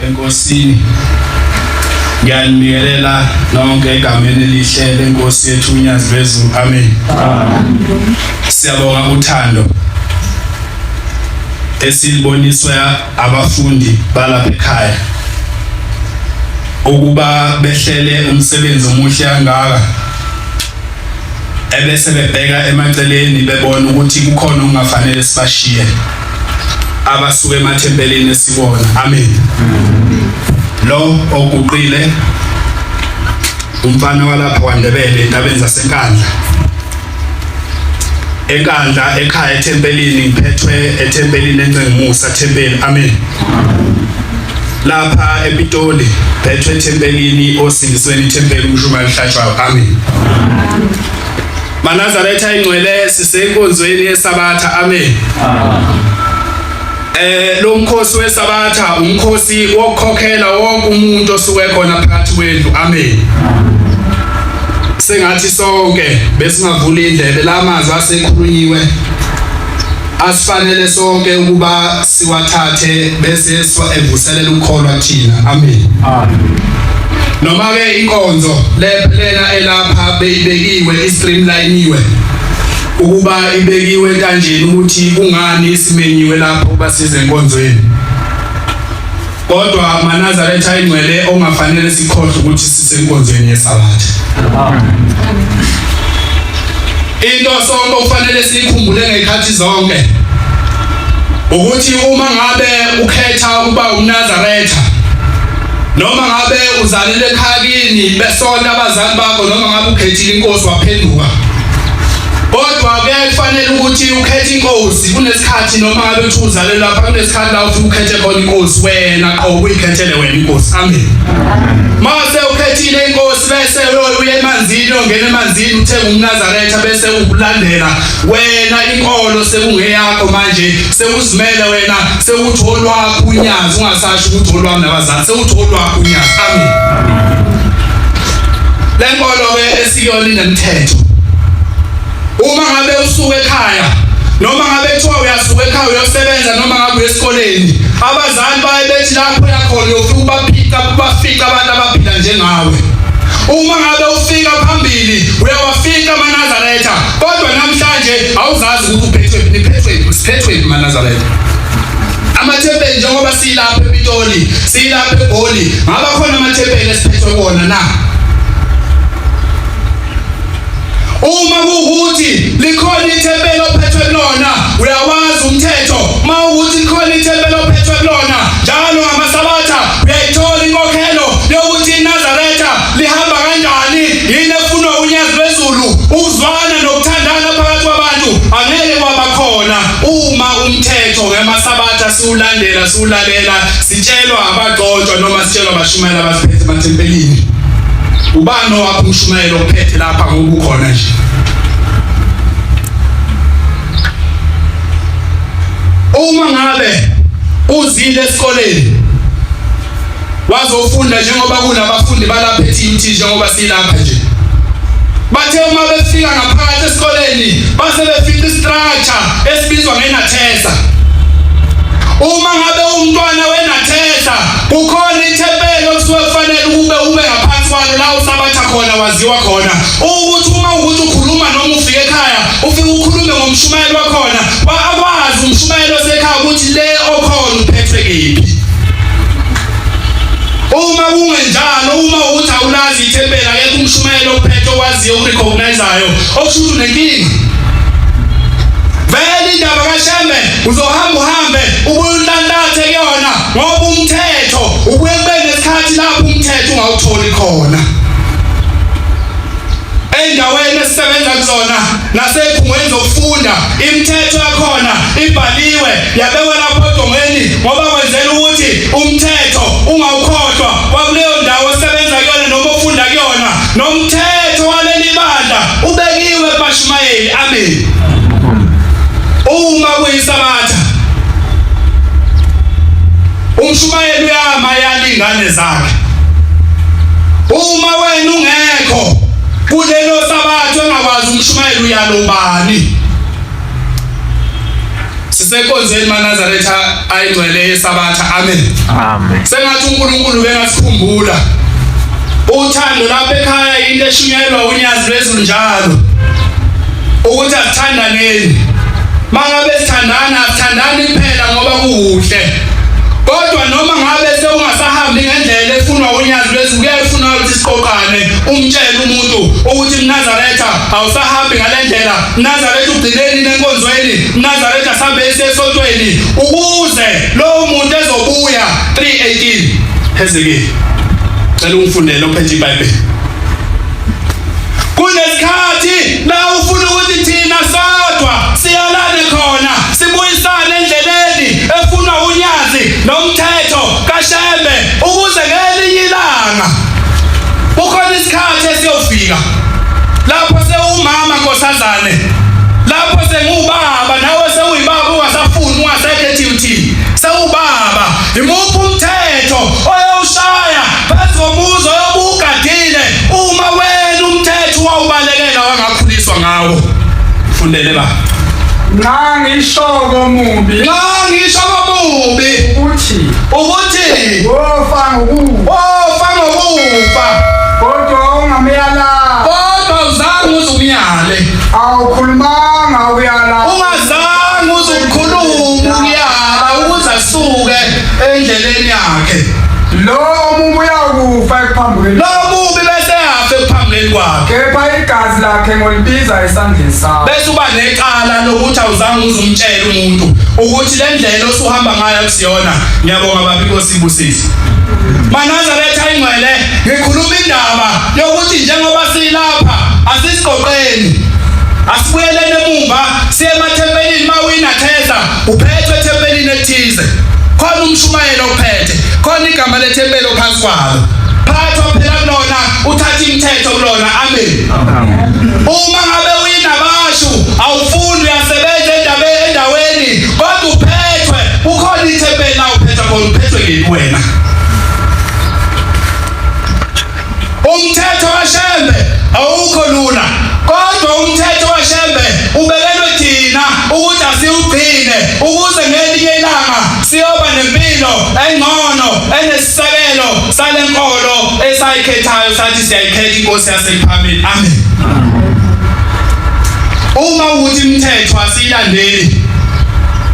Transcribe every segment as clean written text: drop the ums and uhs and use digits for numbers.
enkosini ngiyanibingelela nonke egameni elihle lenkosi yethu uNyazi bezulu. Amen. Siyabonga uthando esiliboniswa abafundi balapha ekhaya ukuba behlele umsebenzi omuhle kangaka ebese bebheka emaceleni bebona ukuthi kukhona okungafanele sibashiye abasuke emathempelini esibona. Amen. Lo oguqile umfana walapha kwaNdebele entabeni zasenkandla enkandla ekhaya ethempelini ngiphethwe ethempelini encengimusa thempeli. Amen. Lapha ePitoli phethwe ethempelini osindisweni ithempeli umshumayeli hlatshwayo. Amen. Manazaretha ingcwele sisenkonzweni yesabatha. Amen. Lo mkhosi wesabatha umkhosi wokukhokhela wonke umuntu osuke khona phakathi kwendlu. Amen. Sengathi sonke besingavula indlebe lamazwi asekhulunyiwe asifanele sonke ukuba siwathathe bese siwavuselela ukukholwa thina. Amen. Noma ke inkonzo lena elapha beyibekiwe istreamlinewe ukuba ibekiwe kanjeni ukuthi kungani isimenyiwe lapho kuba size enkonzweni, kodwa manazaretha ingcwele ongafanele sikhohle ukuthi sisenkonzweni yesabatha. Into sonke kufanele sikhumbule ngekhathi zonke ukuthi uma ngabe ukhetha ukuba umnazaretha noma ngabe uzalele ekhayini besona abazali bakho noma ngabe ukhethile inkosi waphenduka, kodwa kufanele ukuthi ukhethe inkosi kunesikhathi noma ngabe uthi uzalele lapha kunesikhathi la uthi ukhethe khona inkosi wena qobo uyikhethele wena inkosi. Amen. Mase ukhethile inkosi bese uye emanzini ongena emanzini uthenga umnazaretha bese ukulandela wena inkolo sekungeyakho manje sekuzimele wena sekutholwa kunyazi ungasasho ukuthi olwami nabazali sekutholwa kunyazi. Amen. Lenkolo ke esikole inemithetho. Uma ngabe usuka ekhaya noma ngabe kuthiwa uyasuka ekhaya uyosebenza noma ngabe uyesikoleni abazali baye bethi lapho yakhona uyofika ubafika abantu abaphila njengawe. Uma ngabe ufika phambili uyawafika manazaretha, kodwa namhlanje awuzazi ukuthi uphethwe manazaretha. Amathempeli njengoba silapha ePitoli silapha eGoli ngaba khona amathempeli esiphethwe wona na. Uma kuukuthi likhona ithempeli ophethwe kulona uyawazi umthetho, mawukuthi likhona ithempeli ophethwe kulona njalo ngamasabatha uyayithola inkokhelo yokuthi iNazaretha lihamba kanjani, yini efunwa uNyazi bezulu, uzwana nokuthandana phakathi kwabantu angeke kwaba khona uma umthetho ngemasabatha siwulalela sitshelwa abagcotshwa noma sitshelwa abashumayeli abasiphethe emathempelini. Ubani owakho umshumayeli ophethe lapha ngokukhona nje? Uma ngabe uzile esikoleni wazofunda njengoba kunabafundi balapha eTT njengoba silapha nje, bathe uma befika ngaphakathi esikoleni base befika istructure esibizwa ngenathesa. Uma ngabe umntwana wenathesa kukhona ithempeli okusuke kufanele ube ngaphansi kwalo la usabatha khona waziwa khona ukuthi uma ukuthi ukhuluma noma ufike ekhaya ufike ukhulume ngomshumayeli wakhona akwazi umshumayeli osekhaya ukuthi le okhona uphethwe kephi. Uma kungenjalo uma ukuthi awulazi ithempeli akekho umshumayeli ophethe owaziyo urecognizeayo okusho unenkinga. Vele indaba kaShembe uzohamba uhambe ubuyulandathe kuyona ngoba umthetho ubuye kube nesikhathi lapho umthetho ungawutholi khona. Endaweni esisebenza kuzona nasekhungweni zokufunda imithetho yakhona ibhaliwe yabekwa lapho edongeni ngoba kwenzela ukuthi umthetho ungawukhohlwa kwakuleyo ndawo osebenza kuyona noma ufunda kuyona, nomthetho waleli bandla ubekiwe kubashumayeli. Amen. Uma kuyisabatha umshumayeli uyama yalingane zakhe. Uma wena ungekho kulelo sabatha engakwazi umshumayeli uyalobani. sisekonzweni maNazaretha ayingcwele yesabatha. Amen. Amen. Sengathi uNkulunkulu bengasikhumbula uthando lapha ekhaya into eshunyelwa unyazi lwezulu njalo ukuthi asithandaneni. Mangabe sithandana asithandani kuphela ngoba kuhle, kodwa noma ngabe sewungasahambi ngendlela efunwa unyazi lwezulu kuyafuna ukuthi siqoqane umtshele umuntu ukuthi uNazaretha awusahambi ngalendlela. uNazaretha ugcineni nenkonzweni, uNazaretha asambe esesontweni ukuze lo muntu ezobuya. 3:18 Hezekile cela ungifundele ophethe iBhayibheli. Kunesikhathi la ufuna ukuthi thina sodwa siyalane khona sibuyisane endleleni efuna unyazi nomthetho kaShembe ukuze ngelinye ilanga kukhona isikhathi esiyofika lapho sewumama nkosazane, lapho sengubaba nawe sewuyibaba ungasafuni ungasekhethi uthini sewubaba. Imuphi umthetho oyawushaya phezu komuzo yobugadile uma wena umthetho wawubalekela wangakhuliswa ngawo? Fundele ba. Ngisho komubi ukuthi wofa ngokufa kodwa ungamyala, kodwa uzange uzumyale, awukhulumanga uyala, ungazange uzukhuluma uyala ukuze asuke endleleni yakhe. lo mubi uyakufa ekuphambukeni, lo mubi bese yafa ekuphambukeni kwakhe, kepha igazi lakhe ngolibiza esandleni sakho. bese uba necala lokuthi awuzange uzumtshela umuntu ukuthi le ndlela osuhamba ngayo kusiyona. Ngiyabonga baba inkosi ibusisi. maNazaretha ayingcwele ngikhuluma indaba yokuthi njengoba silapha asisiqoqeni, asibuyelene emumva siye emathempelini. Mawina theza uphethwe ethempelini ethize, khona umshumayelo ophethe, khona igama lethempeli ophansi kwalo, phathwa phela kulona, uthatha imithetho kulona. Amen. Uma ngabe uyinabashu awufundi uyasebenza endaweni kodwa uphethwe, ukhona ithempeli la uphethwe khona, uphethwe ngini wena? Umthetho kaShembe awukho lula, kodwa umthetho kaShembe ubekelwe thina ukuthi asiwugcine ukuze ngelinye ilanga siyoba nempilo engcono enesisekelo salenkolo esayikhethayo sathi siyayikhetha inkosi yasephambili. Amen. Uma ukuthi imithetho asiyilandeli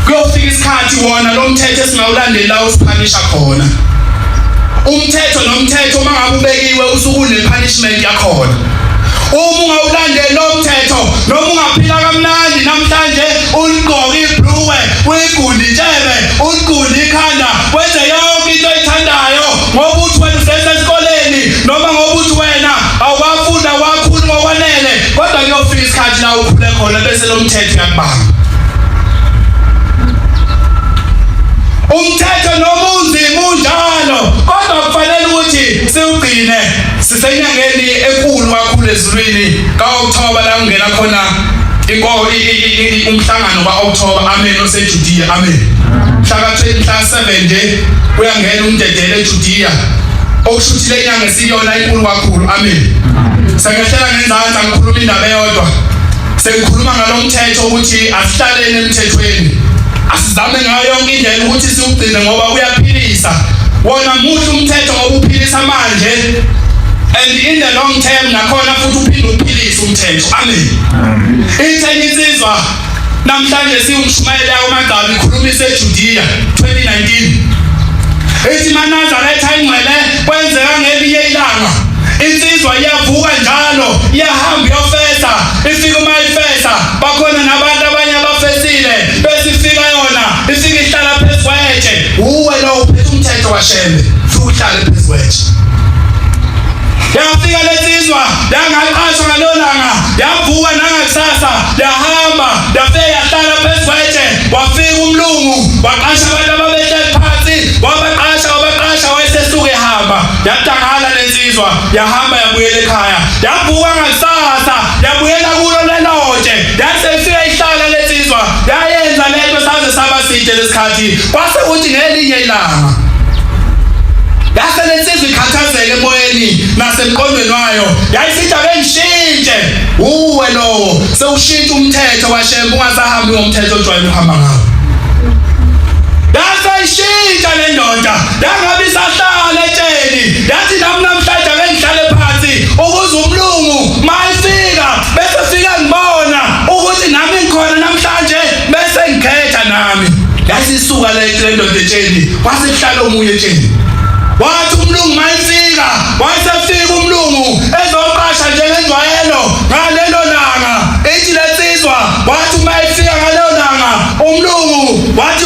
kuyofika isikhathi wona lo mthetho esingawulandeli la usiphanisha khona. Umthetho nomthetho mangabe ubekiwe usuku nepunishment yakhona. Uma ungawulandeli lo mthetho noma ungaphila kamnandi namhlanje uligqoka ibhluwe, uyigunda intshebe, uligunda ikhanda, wenze yonke into oyithandayo ngoba uthi wena usesesikoleni noma ngoba uthi wena awafunda wakhuluma ngokwanele, kodwa kuyofika isikhathi la ukhule khona bese lo mthetho uyakubamba. Umthetho noma unzima unjalo, kodwa kufanele ukuthi siwugcine. Sisenyangeni enkulu kakhulu ezulwini ka-October la ungena khona umhlangano ka-October. Amen. OseJudiya. Amen. Mhla 7 nje uyangena umdedele eJudiya, okusho ukuthi le nyanga esiyona inkulu kakhulu. Amen. Sengehlela ngenzansi ngikhuluma indaba eyodwa, sengikhuluma ngalo mthetho ukuthi asihlaleni emthethweni, asizame ngayo yonke indlela ukuthi siwugcine ngoba uyaphilisa. Wona muhle umthetho ngoba uphilisa manje, and in the long term nakhona futhi uphinde uphilise umthetho. Amen. Itheni insizwa namhlanje siwumshumayela uMagcabi ikhulumisa eJudiya 2019 ethi maNazaretha ayingcwele kwenzeka ngelinye ilanga insizwa iyavuka njalo iyahamba iyofesa, ifika uma ifesa bakhona nabantu abanye abafesile bese ifika yona ifika ihlala phezu kwetshe. Uwe lo uphethe umthetho kaShembe futhi uhlale phezu kwetshe. Yafika lensizwa yangaqashwa ngalolanga, yavuka nangakusasa yahamba yafika yahlala phezu kwetshe. Wafika umlungu waqasha abantu ababehleli phansi, wabaqasha wayesesuka ehamba. Yadangala lensizwa yahamba yabuyela ekhaya, yavuka ngakusasa yabuyela kulo lelotshe, yasefika ihlala lensizwa yayenza lento saze saba side lesikhathi. Kwase uthi ngelinye ilanga yase lensizwa ikhathazeke emoyeni nasemqondweni wayo, yayisithi ake ngishintshe. Uwe lo sewushintsha umthetho kaShembe, ungasahambi ngomthetho ojwayele ukuhamba ngawo. yayishintsha le ndoda yangabe isahlala etsheni yathi nami namhlanje ake ngihlale phansi ukuze umlungu mayifika bese fika ngibona ukuthi nami ngikhona namhlanje bese ngikhetha nami yasisuka le ndoda etsheni wasekuhlala omunye etsheni wathi umlungu mayifika wasefika umlungu ezoqasha njengenjwayelo ngalelo langa ethi lensizwa wathi mayifika ngalelo langa umlungu wathi